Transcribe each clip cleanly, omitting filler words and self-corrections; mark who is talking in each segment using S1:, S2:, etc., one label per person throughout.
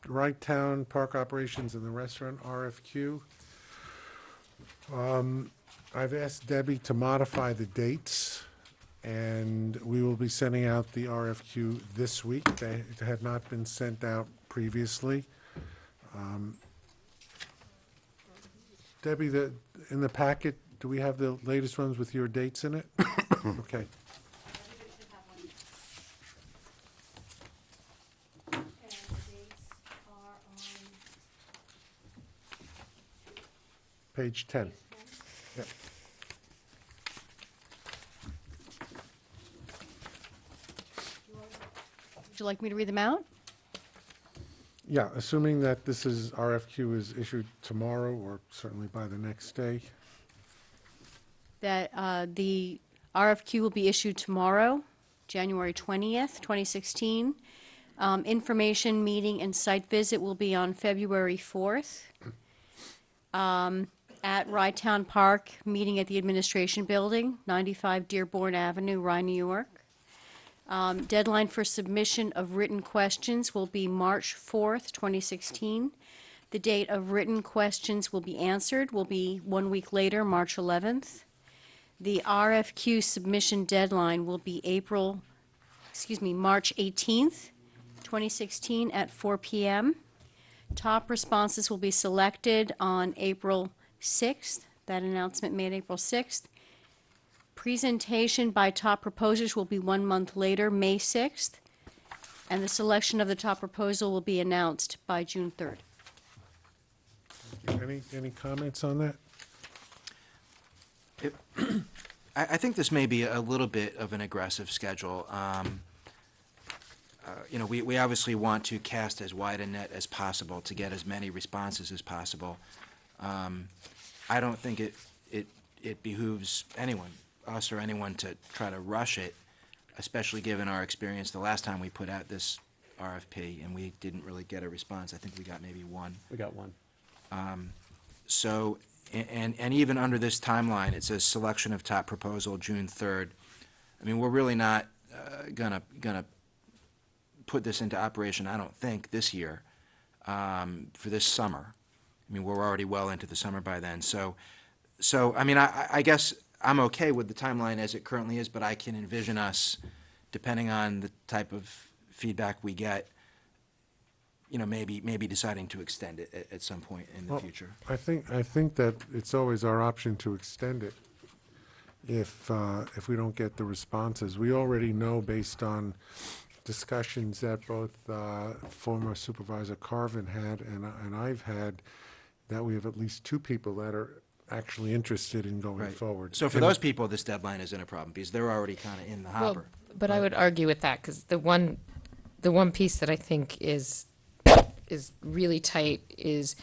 S1: Right Town Park Operations and the Restaurant RFQ. I've asked Debbie to modify the dates, and we will be sending out the RFQ this week. They had not been sent out previously. Debbie, in the packet, do we have the latest ones with your dates in it? Okay. Page 10. Yep.
S2: Would you like me to read them out?
S1: Yeah, assuming that this RFQ is issued tomorrow or certainly by the next day.
S2: That the RFQ will be issued tomorrow, January 20th, 2016. Information meeting and site visit will be on February 4th. At Rye Town Park, meeting at the Administration Building, 95 Dearborn Avenue, Rye, New York. Deadline for submission of written questions will be March 4th, 2016. The date of written questions will be answered will be 1 week later, March 11th. The RFQ submission deadline will be March 18th, 2016 at 4 p.m. Top responses will be selected on April 6th. That announcement made April 6th. Presentation by top proposers will be 1 month later, May 6th. And the selection of the top proposal will be announced by June 3rd.
S1: Any comments on that?
S3: I think this may be a little bit of an aggressive schedule. We obviously want to cast as wide a net as possible to get as many responses as possible. I don't think it behooves anyone, us or anyone, to try to rush it, especially given our experience the last time we put out this RFP and we didn't really get a response. I think we got maybe one.
S4: We got one.
S3: So, and even under this timeline, it says selection of top proposal June 3rd. I mean, we're really not gonna put this into operation, I don't think, this year, for this summer. I mean, we're already well into the summer by then. So I mean, I guess I'm okay with the timeline as it currently is, but I can envision us, depending on the type of feedback we get, maybe deciding to extend it at some point in the future.
S1: I think that it's always our option to extend it if we don't get the responses. We already know, based on discussions that both former Supervisor Carvin had and I've had, that we have at least 2 people that are actually interested in going forward.
S3: So for those people, this deadline isn't a problem because they're already kind of in the hopper.
S5: Well, but I would argue with that, because the one piece that I think is really tight is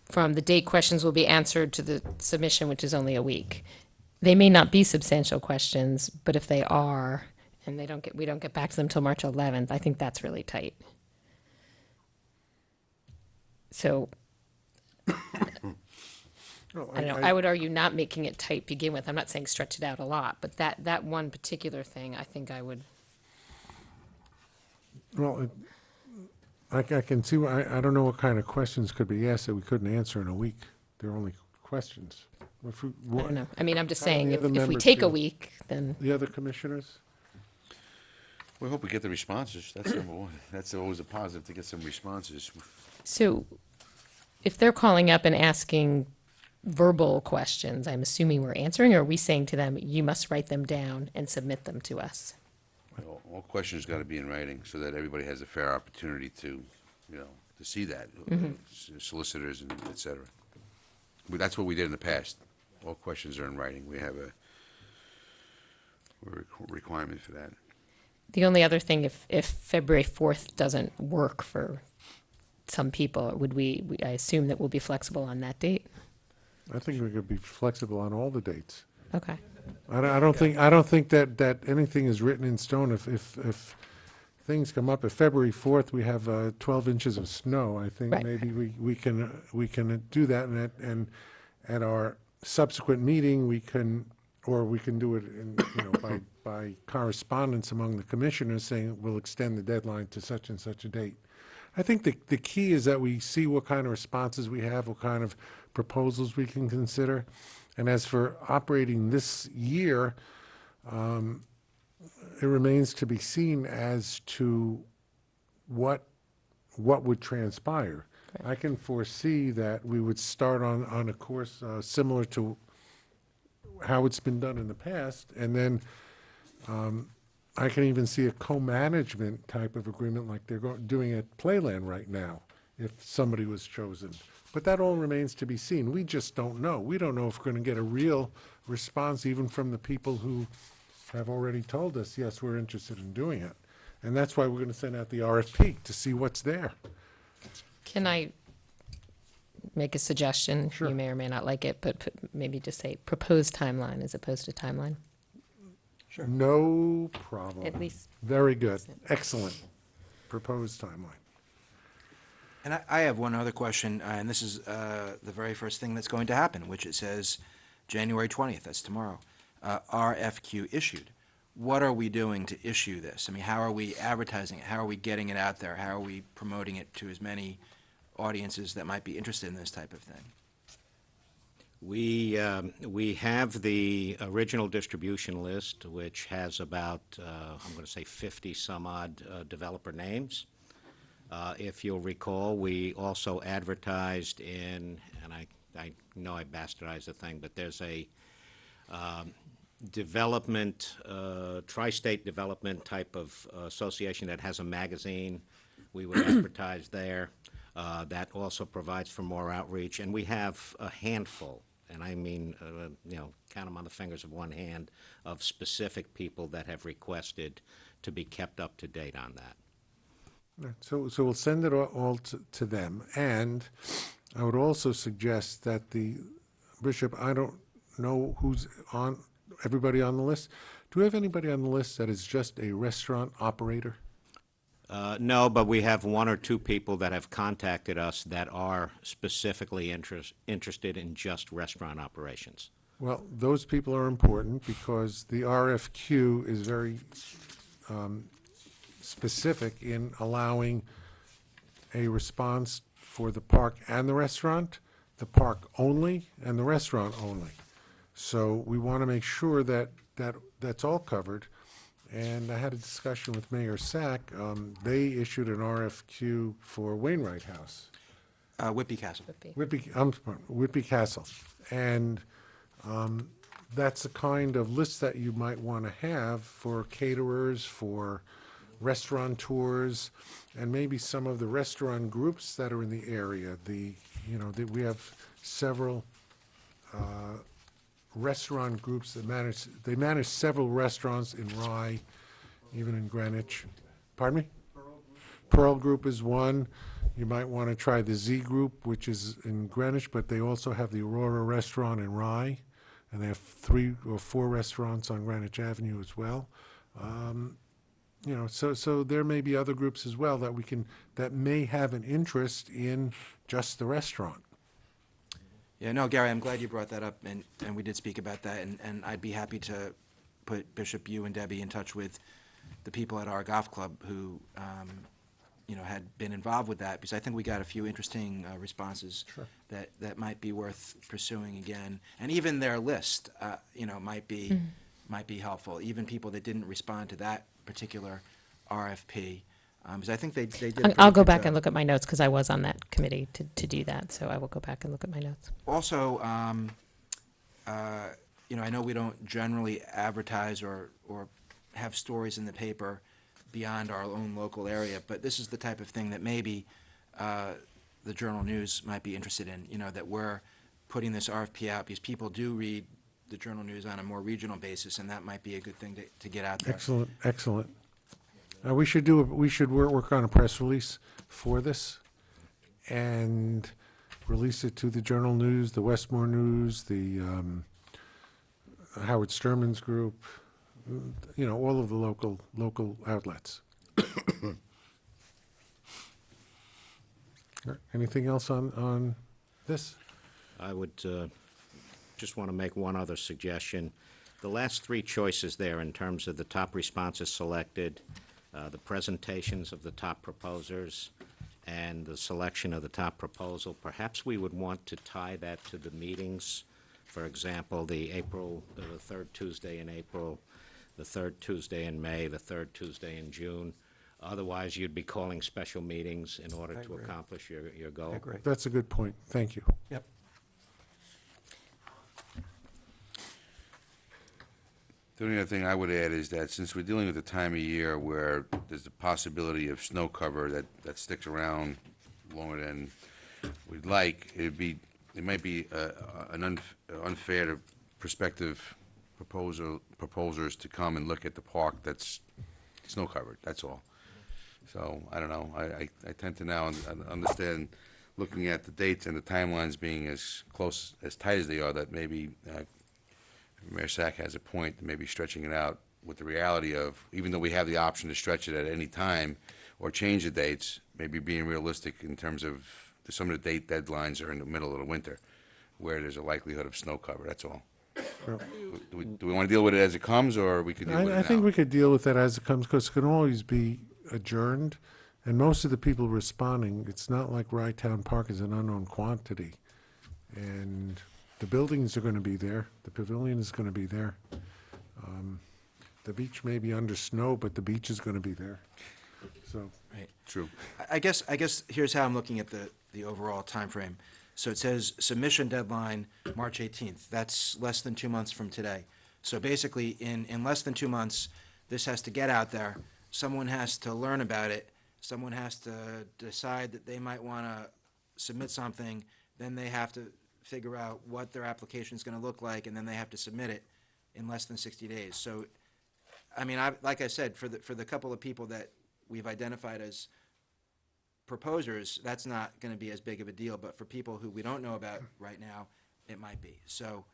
S5: from the date questions will be answered to the submission, which is only a week. They may not be substantial questions, but if they are, and we don't get back to them till March 11th, I think that's really tight. So I don't know. I would argue not making it tight to begin with. I'm not saying stretch it out a lot, but that one particular thing, I think I would.
S1: Well, I can see. I don't know what kind of questions could be asked that we couldn't answer in a week. They're only questions.
S5: I don't know. I mean, I'm just
S1: How do
S5: saying
S1: the
S5: if
S1: other
S5: we
S1: members
S5: take a
S1: feel?
S5: week, then.
S1: The other commissioners?
S6: We hope we get the responses. That's number one. That's always a positive, to get some responses.
S5: So if they're calling up and asking verbal questions, I'm assuming we're answering, or are we saying to them, you must write them down and submit them to us?
S6: All questions got to be in writing so that everybody has a fair opportunity to see that, solicitors and et cetera. But that's what we did in the past. All questions are in writing. We have a requirement for that.
S5: The only other thing, if February 4th doesn't work for some people, would I assume that we'll be flexible on that date?
S1: I think we could be flexible on all the dates.
S5: Okay.
S1: I don't think that anything is written in stone. If things come up, if February 4th we have 12 inches of snow, I think
S5: Right.
S1: maybe we can do that, and at our subsequent meeting we can Or we can do it in, by correspondence among the commissioners saying we'll extend the deadline to such and such a date. I think the key is that we see what kind of responses we have, what kind of proposals we can consider. And as for operating this year, it remains to be seen as to what would transpire. I can foresee that we would start on a course similar to how it's been done in the past, and then I can even see a co-management type of agreement like they're doing at Playland right now, if somebody was chosen. But that all remains to be seen. We just don't know. We don't know if we're going to get a real response even from the people who have already told us, yes, we're interested in doing it. And that's why we're going to send out the RFP to see what's there.
S5: Can I make a suggestion?
S1: Sure.
S5: You may or may not like it, but maybe just say proposed timeline as opposed to timeline.
S1: No problem.
S5: At least.
S1: Very good. Excellent. Proposed timeline.
S3: And I have one other question, and this is the very first thing that's going to happen, which it says January 20th, that's tomorrow, RFQ issued. What are we doing to issue this? I mean, how are we advertising it? How are we getting it out there? How are we promoting it to as many audiences that might be interested in this type of thing?
S4: We have the original distribution list, which has about, I'm going to say 50-some-odd developer names. If you'll recall, we also advertised in, and I know I bastardized the thing, but there's a development, tri-state development type of association that has a magazine. We would advertise there. That also provides for more outreach. And we have a handful, and I mean, count them on the fingers of one hand, of specific people that have requested to be kept up to date on that.
S1: Right, so we'll send it all to them. And I would also suggest that Bishop, I don't know who's on, everybody on the list. Do we have anybody on the list that is just a restaurant operator?
S4: No, but we have one or two people that have contacted us that are specifically interested in just restaurant operations.
S1: Well, those people are important because the RFQ is very specific in allowing a response for the park and the restaurant, the park only, and the restaurant only. So we want to make sure that that's all covered. And I had a discussion with Mayor Sack. They issued an RFQ for Wainwright House.
S3: Whitby Castle.
S1: Whitby Castle. And that's the kind of list that you might want to have for caterers, for restaurateurs, and maybe some of the restaurant groups that are in the area. We have several restaurant groups that manage several restaurants in Rye, even in Greenwich. Pardon me? Pearl Group is one. You might want to try the Z Group, which is in Greenwich, but they also have the Aurora Restaurant in Rye, and they have 3 or 4 restaurants on Greenwich Avenue as well. So there may be other groups as well that may have an interest in just the restaurant.
S3: Yeah, no, Gary, I'm glad you brought that up, and we did speak about that, and I'd be happy to put Bishop, you and Debbie in touch with the people at our golf club who, had been involved with that, because I think we got a few interesting responses that might be worth pursuing again, and even their list, might be helpful. Even people that didn't respond to that particular RFP. Because I think they did.
S5: I'll go back and look at my notes because I was on that committee to do that. So I will go back and look at my notes.
S3: Also, I know we don't generally advertise or have stories in the paper beyond our own local area, but this is the type of thing that maybe the Journal News might be interested in, that we're putting this RFP out because people do read the Journal News on a more regional basis, and that might be a good thing to get out there.
S1: Excellent, excellent. We should work on a press release for this and release it to the Journal News, the Westmore News, the Howard Sturman's group, all of the local outlets. Anything else on this?
S4: I would just want to make one other suggestion. The last three choices there in terms of the top responses selected, the presentations of the top proposers, and the selection of the top proposal, perhaps we would want to tie that to the meetings. For example, the third Tuesday in April, the third Tuesday in May, the third Tuesday in June. Otherwise, you'd be calling special meetings in order to
S7: agree.
S4: accomplish your goal.
S7: I agree.
S1: That's a good point. Thank you.
S7: Yep.
S6: The only other thing I would add is that since we're dealing with a time of year where there's the possibility of snow cover that sticks around longer than we'd like, it might be unfair to prospective proposers to come and look at the park that's snow covered, that's all. So, I don't know, I tend to now understand, looking at the dates and the timelines being as close, as tight as they are, that maybe Mayor Sack has a point, maybe stretching it out with the reality of, even though we have the option to stretch it at any time or change the dates, maybe being realistic in terms of some of the date deadlines are in the middle of the winter, where there's a likelihood of snow cover, that's all.
S1: Well,
S6: Do we want to deal with it as it comes, or we could deal with it now?
S1: I think we could deal with that as it comes, because it can always be adjourned, and most of the people responding, it's not like Rytown Park is an unknown quantity. And the buildings are going to be there, the pavilion is going to be there. The beach may be under snow, but the beach is going to be there. So,
S3: Right.
S6: True.
S3: I guess here's how I'm looking at the overall timeframe. So it says submission deadline, March 18th. That's less than 2 months from today. So basically, in less than 2 months, this has to get out there. Someone has to learn about it. Someone has to decide that they might want to submit something. Then they have to figure out what their application is going to look like, and then they have to submit it in less than 60 days. So, I mean, like I said, for the couple of people that we've identified as proposers, that's not going to be as big of a deal, but for people who we don't know about right now, it might be. So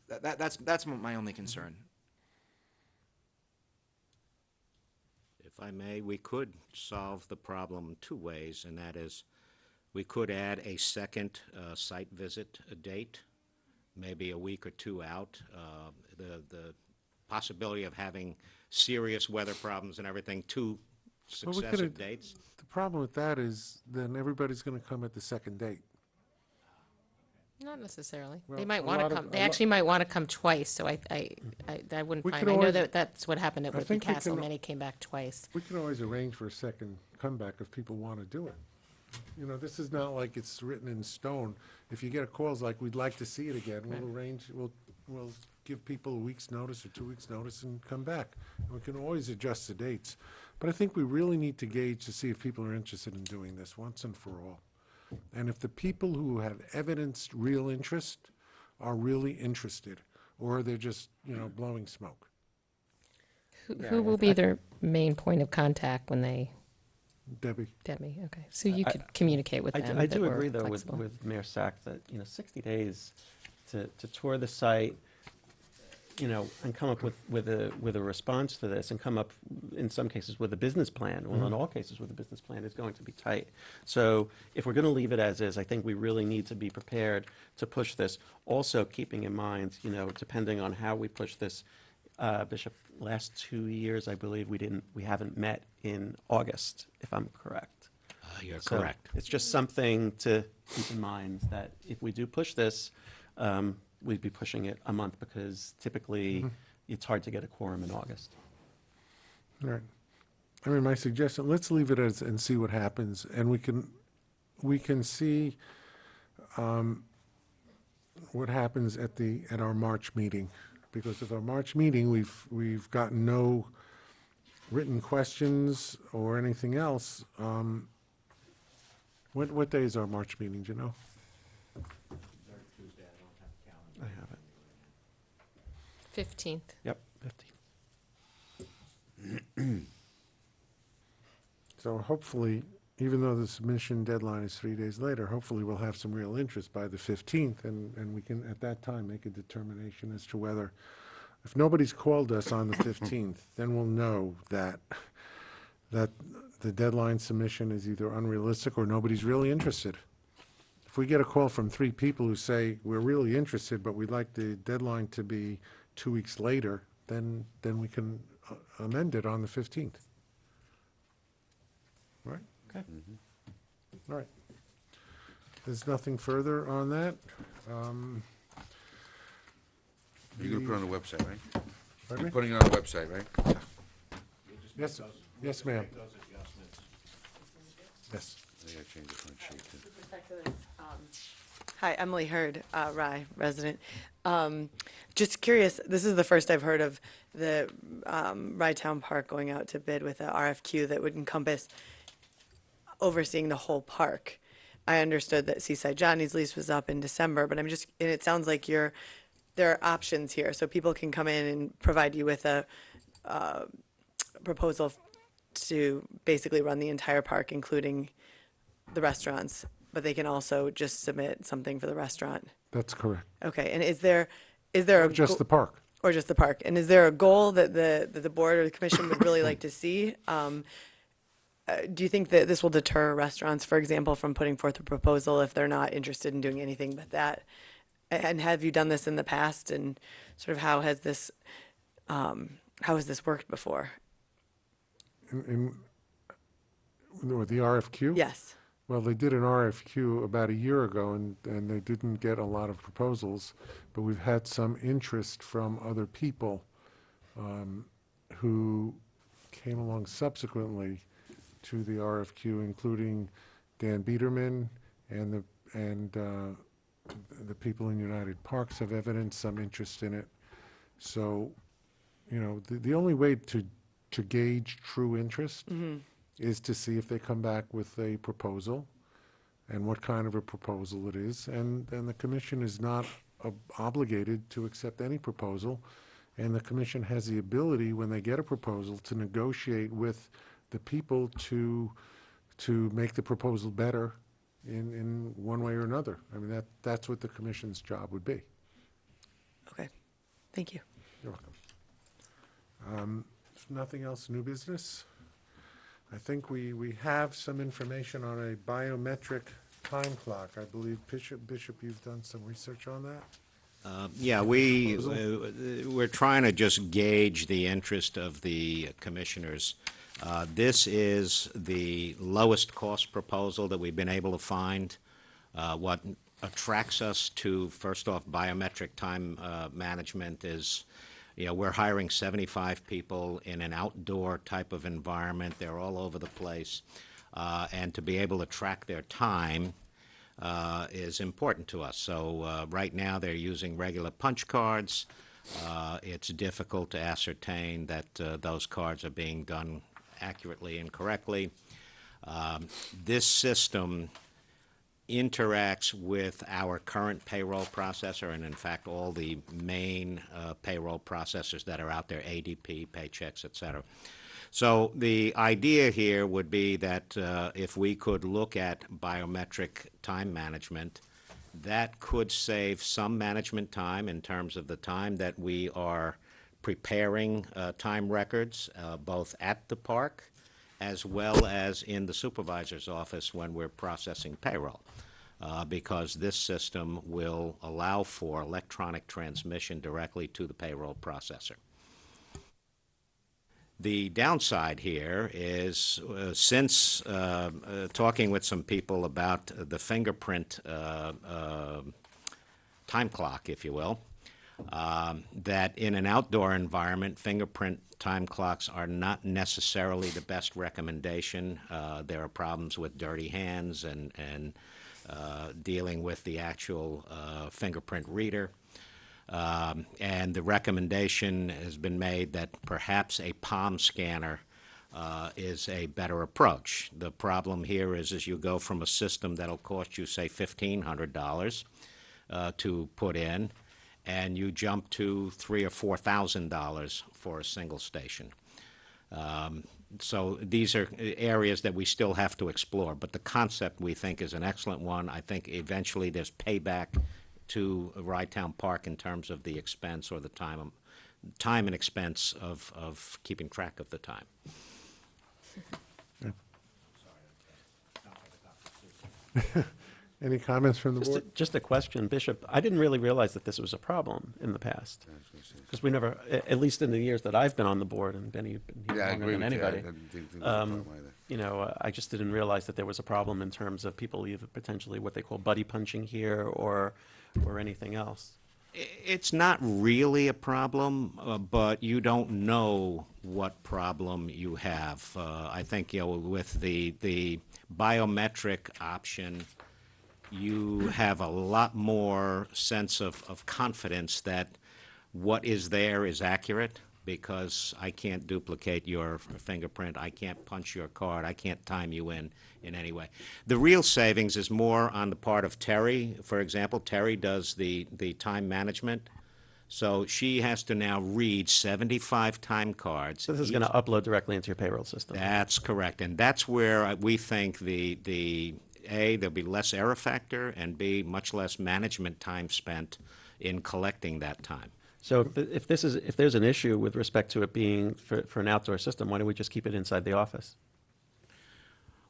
S3: that's my only concern.
S4: If I may, we could solve the problem two ways, and that is, we could add a second site visit date, maybe a week or two out. The possibility of having serious weather problems and everything, two
S1: Well, we
S4: successive
S1: could've-
S4: dates.
S1: the problem with that is, then everybody's going to come at the second date.
S5: Not necessarily.
S1: Well,
S5: They might
S1: a
S5: want
S1: lot
S5: to
S1: of-
S5: come,
S1: a
S5: they
S1: lot-
S5: actually might want to come twice, so I wouldn't
S1: We
S5: find,
S1: could
S5: I know
S1: always-
S5: that that's what happened at
S1: I
S5: Whitby
S1: think we
S5: Castle,
S1: can-
S5: many came back twice.
S1: We can always arrange for a second comeback if people want to do it. You know, this is not like it's written in stone. If you get a call, it's like, we'd like to see it again, we'll arrange, we'll give people a week's notice or 2 weeks' notice and come back. And we can always adjust the dates. But I think we really need to gauge to see if people are interested in doing this once and for all. And if the people who have evidenced real interest are really interested, or they're just, blowing smoke.
S5: Who will be their main point of contact when they,
S1: Debbie?
S5: Debbie, okay. So you could communicate with them
S7: I
S5: that
S7: do
S5: we're
S7: agree, though, with
S5: flexible.
S7: Mayor Sack that, 60 days to tour the site, and come up with a response to this, and come up, in some cases, with a business plan. Well, in all cases, with a business plan is going to be tight. So if we're going to leave it as is, I think we really need to be prepared to push this. Also, keeping in mind, depending on how we push this, Bishop, last 2 years, I believe we haven't met in August, if I'm correct.
S4: You're
S7: So
S4: correct.
S7: It's just something to keep in mind, that if we do push this, we'd be pushing it a month, because typically it's hard to get a quorum in August.
S1: All right. I mean, my suggestion, let's leave it as, and see what happens, and we can see what happens at our March meeting. Because of our March meeting, we've gotten no written questions or anything else. What day is our March meeting, do you know?
S7: I have it.
S5: 15th.
S7: Yep, 15.
S1: So hopefully, even though the submission deadline is 3 days later, hopefully we'll have some real interest by the 15th, and we can, at that time, make a determination as to whether, if nobody's called us on the 15th, then we'll know that the deadline submission is either unrealistic or nobody's really interested. If we get a call from 3 people who say, we're really interested, but we'd like the deadline to be 2 weeks later, then we can amend it on the 15th. Right?
S7: Okay.
S1: All right. There's nothing further on that.
S6: You're gonna put it on the website, right?
S1: Pardon me?
S6: You're putting it on the website, right?
S1: Yes, yes, ma'am. Yes.
S6: I gotta change the front sheet too.
S8: Hi, Emily Hurd, Rye resident. Just curious, this is the first I've heard of the Rye Town Park going out to bid with a RFQ that would encompass overseeing the whole park. I understood that Seaside Johnny's lease was up in December, but and it sounds like there are options here, so people can come in and provide you with a proposal to basically run the entire park, including the restaurants, but they can also just submit something for the restaurant.
S1: That's correct.
S8: Okay, and is there a
S1: Just the park.
S8: or just the park? And is there a goal that the board or the commission would really like to see? Do you think that this will deter restaurants, for example, from putting forth a proposal if they're not interested in doing anything but that? And have you done this in the past? And sort of how has this worked before?
S1: With the RFQ?
S8: Yes.
S1: Well, they did an RFQ about a year ago, and they didn't get a lot of proposals, but we've had some interest from other people who came along subsequently to the RFQ, including Dan Biederman and the people in United Parks have evidenced some interest in it. So, the only way to gauge true interest is to see if they come back with a proposal and what kind of a proposal it is. And the commission is not obligated to accept any proposal. And the commission has the ability, when they get a proposal, to negotiate with the people to make the proposal better in one way or another. I mean, that's what the commission's job would be.
S8: Okay. Thank you.
S1: You're welcome. If nothing else, new business? I think we have some information on a biometric time clock. I believe, Bishop, you've done some research on that?
S4: Yeah, we're trying to just gauge the interest of the commissioners. This is the lowest cost proposal that we've been able to find. What attracts us to, first off, biometric time management is, we're hiring 75 people in an outdoor type of environment. They're all over the place. And to be able to track their time is important to us. So right now they're using regular punch cards. It's difficult to ascertain that those cards are being done accurately and correctly. This system interacts with our current payroll processor, and in fact all the main payroll processors that are out there, ADP, Paychex, et cetera. So the idea here would be that if we could look at biometric time management, that could save some management time in terms of the time that we are preparing time records, both at the park as well as in the supervisor's office when we're processing payroll, because this system will allow for electronic transmission directly to the payroll processor. The downside here is, since talking with some people about the fingerprint time clock, if you will, that in an outdoor environment, fingerprint time clocks are not necessarily the best recommendation. There are problems with dirty hands and dealing with the actual fingerprint reader. And the recommendation has been made that perhaps a palm scanner is a better approach. The problem here is you go from a system that'll cost you, say, $1,500 to put in, and you jump to $3,000 or $4,000 for a single station. So these are areas that we still have to explore, but the concept we think is an excellent one. I think eventually there's payback to Rye Town Park in terms of the expense or the time and expense of keeping track of the time.
S1: Any comments from the board?
S7: Just a question, Bishop. I didn't really realize that this was a problem in the past. Because we never, at least in the years that I've been on the board, and Benny, you've been
S6: Yeah,
S7: here
S6: I
S7: longer
S6: agree
S7: than
S6: with you. I
S7: anybody.
S6: didn't think there was a problem either.
S7: You know, I just didn't realize that there was a problem in terms of people either potentially what they call buddy punching here or anything else.
S4: It's not really a problem, but you don't know what problem you have. I think, you know, with the biometric option, you have a lot more sense of confidence that what is there is accurate, because I can't duplicate your fingerprint, I can't punch your card, I can't time you in any way. The real savings is more on the part of Terry. For example, Terry does the time management, so she has to now read 75 time cards.
S7: So this is going to upload directly into your payroll system.
S4: That's correct, and that's where we think A, there'll be less error factor, and B, much less management time spent in collecting that time.
S7: So if there's an issue with respect to it being for an outdoor system, why don't we just keep it inside the office?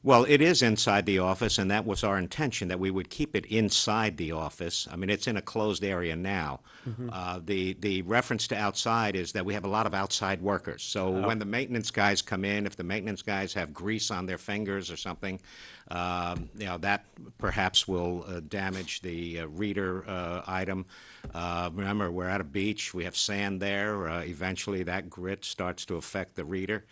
S4: Well, it is inside the office, and that was our intention, that we would keep it inside the office. I mean, it's in a closed area now. The reference to outside is that we have a lot of outside workers. So when the maintenance guys come in, if the maintenance guys have grease on their fingers or something, you know, that perhaps will damage the reader item. Remember, we're at a beach, we have sand there. Eventually, that grit starts to affect the reader.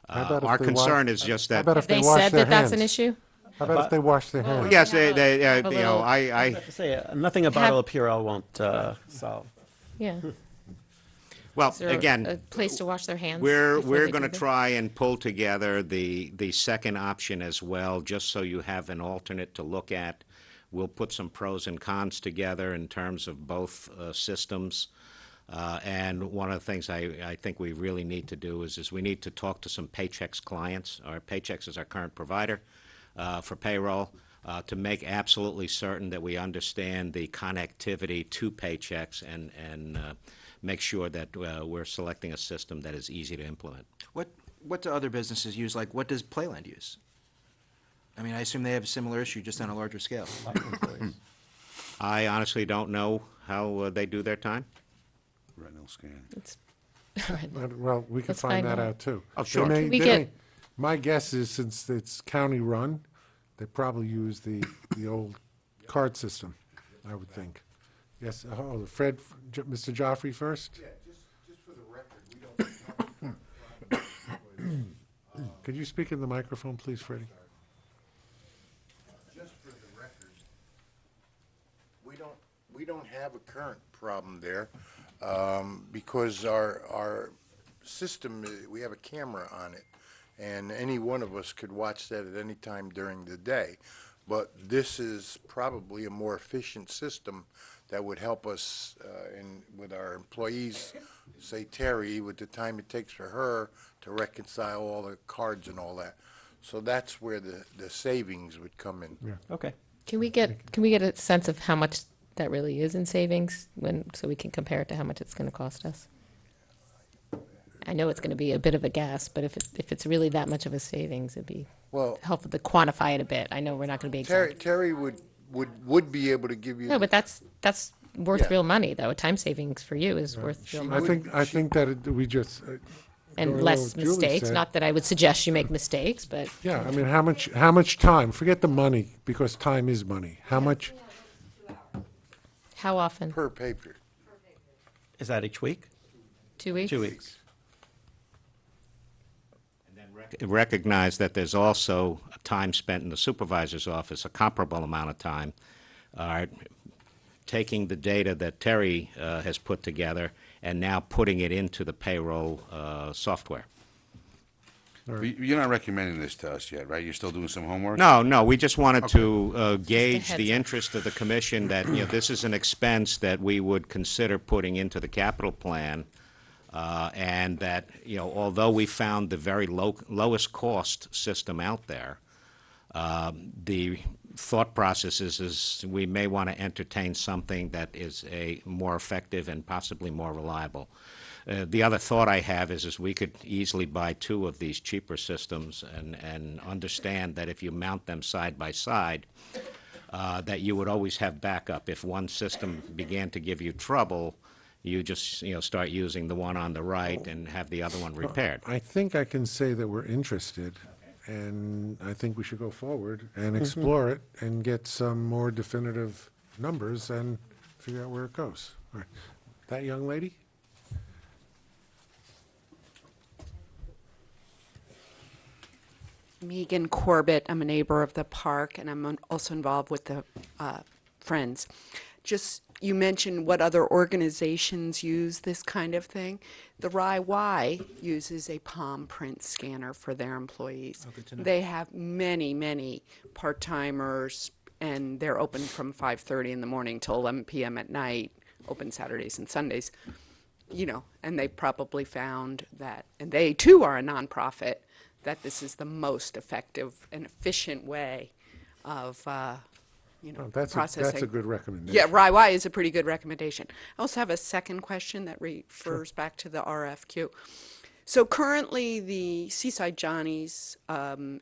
S1: How about if
S4: Our
S1: they
S4: concern
S1: wa-
S4: is just
S1: How
S4: that.
S1: about if
S5: They
S1: wash
S5: said
S1: their
S5: that that's an
S1: hands?
S5: issue?
S1: How about if they wash their hands?
S4: Yes,
S5: have a
S4: you know,
S5: little-
S4: I
S7: To say, nothing a bottle of Purell won't solve.
S5: Yeah.
S4: well,
S5: Is there a
S4: again,
S5: place to wash their hands?
S4: we're
S5: before they
S4: going to
S5: do this?
S4: try and pull together the second option as well, just so you have an alternate to look at. We'll put some pros and cons together in terms of both systems. And one of the things I think we really need to do is we need to talk to some Paychex clients. Our Paychex is our current provider for payroll, to make absolutely certain that we understand the connectivity to Paychex and make sure that we're selecting a system that is easy to implement.
S3: What do other businesses use? Like, what does Playland use? I mean, I assume they have a similar issue, just on a larger scale.
S4: I honestly don't know how they do their time.
S6: Retinal scan.
S5: It's- all right.
S1: Well, we could
S5: Let's
S1: find
S5: find
S1: that
S5: out.
S1: out too.
S4: Oh,
S1: They
S4: sure.
S1: may-
S5: Can we
S1: they
S5: get-
S1: may- My guess is, since it's county-run, they probably use the old card system, I would think. Yes, Fred, Mr. Joffrey first?
S9: Yeah, just for the record, we don't.
S1: Could you speak in the microphone, please, Freddie?
S9: Just for the record, we don't have a current problem there, because our system, we have a camera on it, and any one of us could watch that at any time during the day. But this is probably a more efficient system that would help us with our employees, say Terry, with the time it takes for her to reconcile all the cards and all that. So that's where the savings would come in.
S7: Okay.
S5: Can we get a sense of how much that really is in savings so we can compare it to how much it's going to cost us? I know it's going to be a bit of a guess, but if it's really that much of a savings, it'd be
S9: Well,
S5: helpful to quantify it a bit. I know we're not going to be exact.
S9: Terry would be able to give you.
S5: No, but that's worth
S9: Yeah.
S5: real money, though. A time savings for you is worth real money.
S1: I think that we just,
S5: And
S1: going
S5: less
S1: along with Julie
S5: mistakes.
S1: said-
S5: Not that I would suggest you make mistakes, but
S1: yeah, I mean, how much time? Forget the money, because time is money. How much?
S5: how often?
S9: Per paper.
S7: Is that each week?
S5: 2 weeks?
S7: 2 weeks.
S4: Recognize that there's also time spent in the supervisor's office, a comparable amount of time, taking the data that Terry has put together and now putting it into the payroll software.
S6: But you're not recommending this to us yet, right? You're still doing some homework?
S4: No, we just wanted to gauge
S5: heads
S4: the
S5: up.
S4: interest of the commission that, you know, this is an expense that we would consider putting into the capital plan, and that, you know, although we found the very lowest cost system out there, the thought process is we may want to entertain something that is a more effective and possibly more reliable. The other thought I have is we could easily buy 2 of these cheaper systems and understand that if you mount them side by side, that you would always have backup. If one system began to give you trouble, you just, start using the one on the right and have the other one repaired.
S1: I think I can say that we're interested, and I think we should go forward and explore it and get some more definitive numbers and figure out where it goes. All right. That young lady?
S10: Megan Corbett. I'm a neighbor of the park, and I'm also involved with the Friends. Just, you mentioned what other organizations use this kind of thing. The RIY uses a palm print scanner for their employees. They have many, many part-timers, and they're open from 5:30 in the morning till 11 p.m. at night, open Saturdays and Sundays. And they probably found that, and they too are a nonprofit, that this is the most effective and efficient way of, processing.
S1: That's a good recommendation.
S10: Yeah, RIY is a pretty good recommendation. I also have a second question that refers back to the RFQ. So currently, the Seaside Johnny's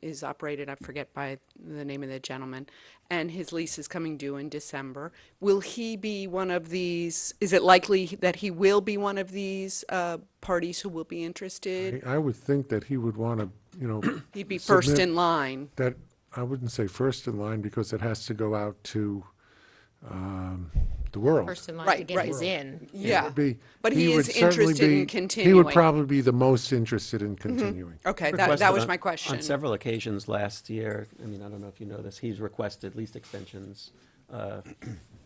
S10: is operated, I forget by the name of the gentleman, and his lease is coming due in December. Will he be one of these, is it likely that he will be one of these parties who will be interested?
S1: I would think that he would want to,
S10: He'd be first
S1: submit
S10: in line.
S1: that, I wouldn't say first in line because it has to go out to the world.
S5: First in line
S10: Right,
S5: to get
S10: right.
S5: his in.
S10: Yeah,
S1: Would be-
S10: but he
S1: would
S10: is
S1: certainly
S10: interested in
S1: be-
S10: continuing.
S1: He would probably be the most interested in continuing.
S10: Okay,
S7: Requested
S10: that was
S7: on-
S10: my question.
S7: On several occasions last year, I mean, I don't know if you know this, he's requested lease extensions,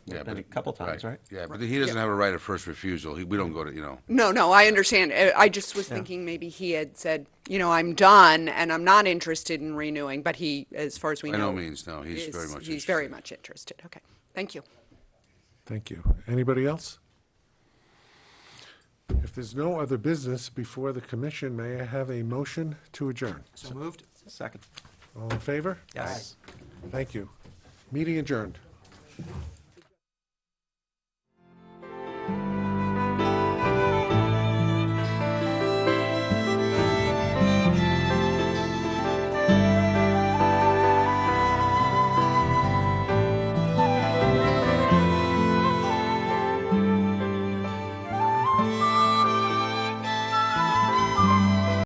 S6: Yeah,
S7: been a couple times, right?
S6: Yeah, but he doesn't have a right of first refusal. We don't go to.
S10: No, I understand. I just was thinking maybe he had said, I'm done and I'm not interested in renewing, but he, as far as we
S6: By
S10: know.
S6: no means, no. He's very much
S10: He's very much interested. Okay, thank you.
S1: Thank you. Anybody else? If there's no other business before the commission, may I have a motion to adjourn?
S3: So moved?
S7: Second.
S1: All in favor?
S7: Yes.
S1: Thank you. Meeting adjourned.